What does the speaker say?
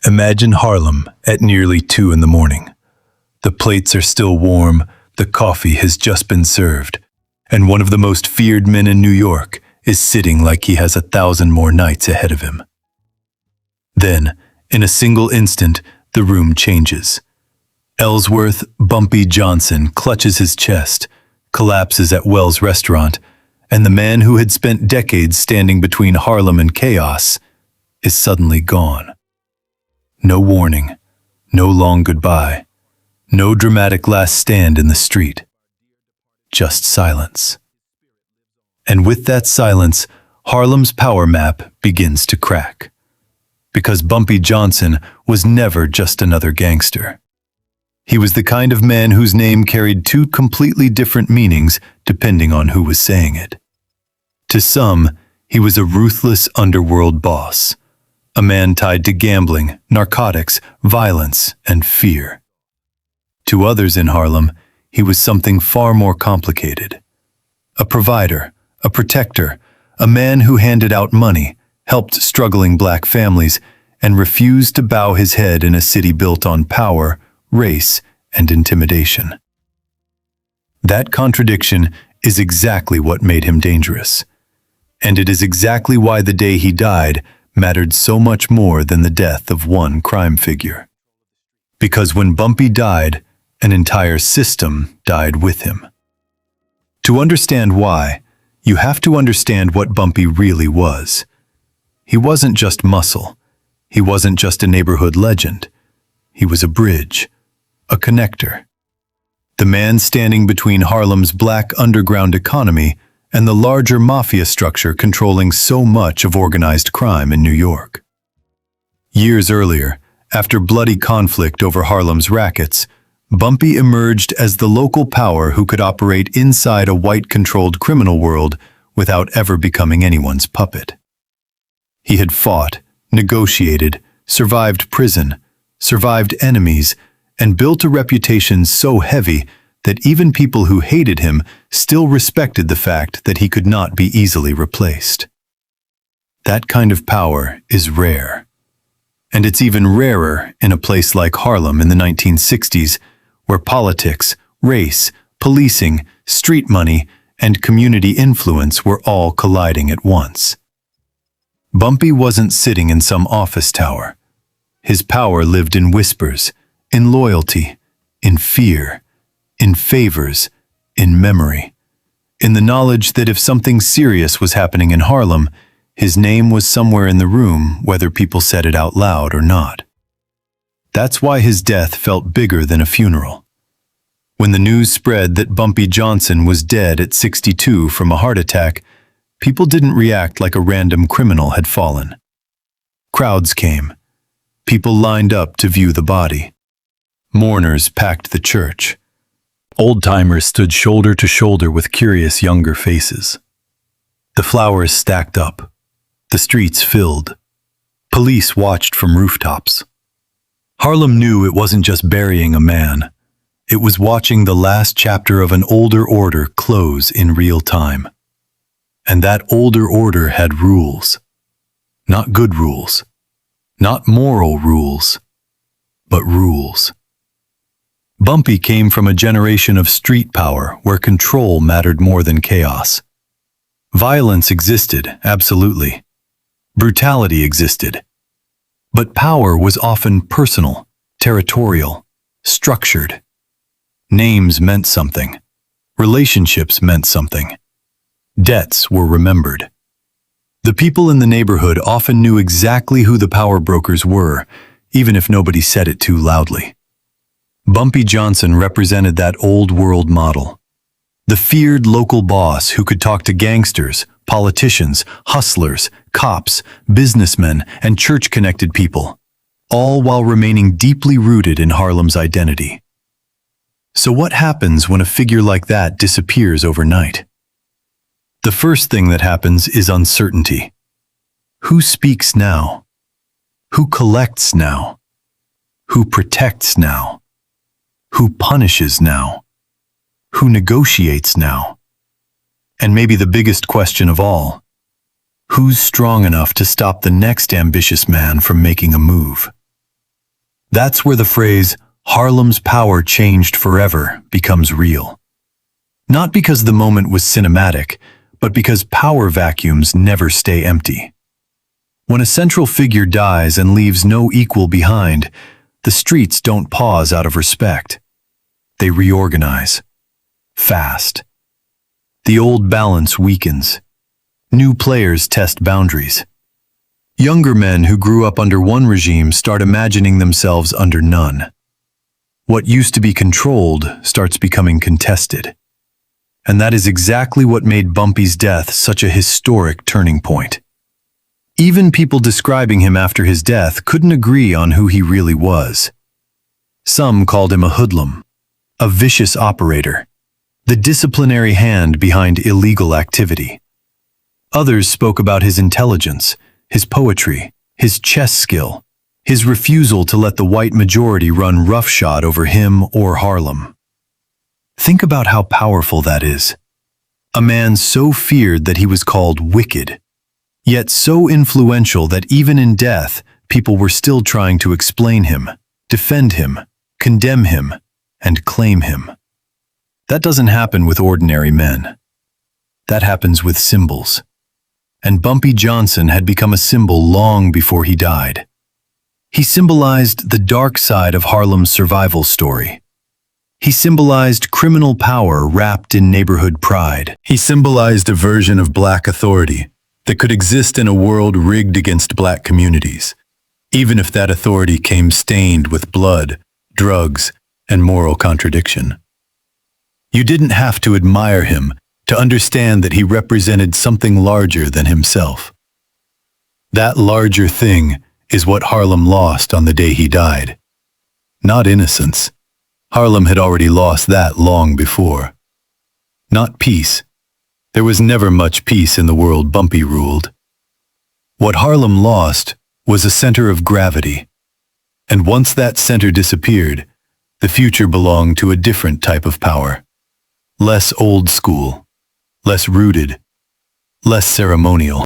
Imagine Harlem at nearly 2 in the morning. The plates are still warm, the coffee has just been served, and one of the most feared men in New York is sitting like he has 1,000 more nights ahead of him. Then, in a single instant, the room changes. Ellsworth Bumpy Johnson clutches his chest, collapses at Wells' restaurant, and the man who had spent decades standing between Harlem and chaos is suddenly gone. No warning, no long goodbye, no dramatic last stand in the street. Just silence. And with that silence, Harlem's power map begins to crack. Because Bumpy Johnson was never just another gangster. He was the kind of man whose name carried two completely different meanings depending on who was saying it. To some, he was a ruthless underworld boss, a man tied to gambling, narcotics, violence, and fear. To others in Harlem, he was something far more complicated. A provider, a protector, a man who handed out money, helped struggling black families, and refused to bow his head in a city built on power, race, and intimidation. That contradiction is exactly what made him dangerous. And it is exactly why the day he died mattered so much more than the death of one crime figure. Because when Bumpy died, an entire system died with him. To understand why, you have to understand what Bumpy really was. He wasn't just muscle. He wasn't just a neighborhood legend. He was a bridge, a connector. The man standing between Harlem's black underground economy and the larger mafia structure controlling so much of organized crime in New York. Years earlier, after bloody conflict over Harlem's rackets, Bumpy emerged as the local power who could operate inside a white-controlled criminal world without ever becoming anyone's puppet. He had fought, negotiated, survived prison, survived enemies, and built a reputation so heavy that even people who hated him still respected the fact that he could not be easily replaced. That kind of power is rare. And it's even rarer in a place like Harlem in the 1960s, where politics, race, policing, street money, and community influence were all colliding at once. Bumpy wasn't sitting in some office tower. His power lived in whispers, in loyalty, in fear, in favors, in memory, in the knowledge that if something serious was happening in Harlem, his name was somewhere in the room, whether people said it out loud or not. That's why his death felt bigger than a funeral. When the news spread that Bumpy Johnson was dead at 62 from a heart attack, people didn't react like a random criminal had fallen. Crowds came. People lined up to view the body. Mourners packed the church. Old-timers stood shoulder to shoulder with curious younger faces. The flowers stacked up. The streets filled. Police watched from rooftops. Harlem knew it wasn't just burying a man. It was watching the last chapter of an older order close in real time. And that older order had rules. Not good rules. Not moral rules. But rules. Bumpy came from a generation of street power where control mattered more than chaos. Violence existed, absolutely. Brutality existed. But power was often personal, territorial, structured. Names meant something. Relationships meant something. Debts were remembered. The people in the neighborhood often knew exactly who the power brokers were, even if nobody said it too loudly. Bumpy Johnson represented that old world model. The feared local boss who could talk to gangsters, politicians, hustlers, cops, businessmen, and church-connected people, all while remaining deeply rooted in Harlem's identity. So what happens when a figure like that disappears overnight? The first thing that happens is uncertainty. Who speaks now? Who collects now? Who protects now? Who punishes now? Who negotiates now? And maybe the biggest question of all, who's strong enough to stop the next ambitious man from making a move? That's where the phrase, Harlem's power changed forever, becomes real. Not because the moment was cinematic, but because power vacuums never stay empty. When a central figure dies and leaves no equal behind, the streets don't pause out of respect. They reorganize. Fast. The old balance weakens. New players test boundaries. Younger men who grew up under one regime start imagining themselves under none. What used to be controlled starts becoming contested. And that is exactly what made Bumpy's death such a historic turning point. Even people describing him after his death couldn't agree on who he really was. Some called him a hoodlum, a vicious operator, the disciplinary hand behind illegal activity. Others spoke about his intelligence, his poetry, his chess skill, his refusal to let the white majority run roughshod over him or Harlem. Think about how powerful that is. A man so feared that he was called wicked, yet so influential that even in death, people were still trying to explain him, defend him, condemn him, and claim him. That doesn't happen with ordinary men. That happens with symbols. And Bumpy Johnson had become a symbol long before he died. He symbolized the dark side of Harlem's survival story. He symbolized criminal power wrapped in neighborhood pride. He symbolized a version of black authority that could exist in a world rigged against black communities, even if that authority came stained with blood, drugs, and moral contradiction. You didn't have to admire him to understand that he represented something larger than himself. That larger thing is what Harlem lost on the day he died. Not innocence. Harlem had already lost that long before. Not peace. There was never much peace in the world Bumpy ruled. What Harlem lost was a center of gravity. And once that center disappeared, the future belonged to a different type of power. Less old school, less rooted, less ceremonial.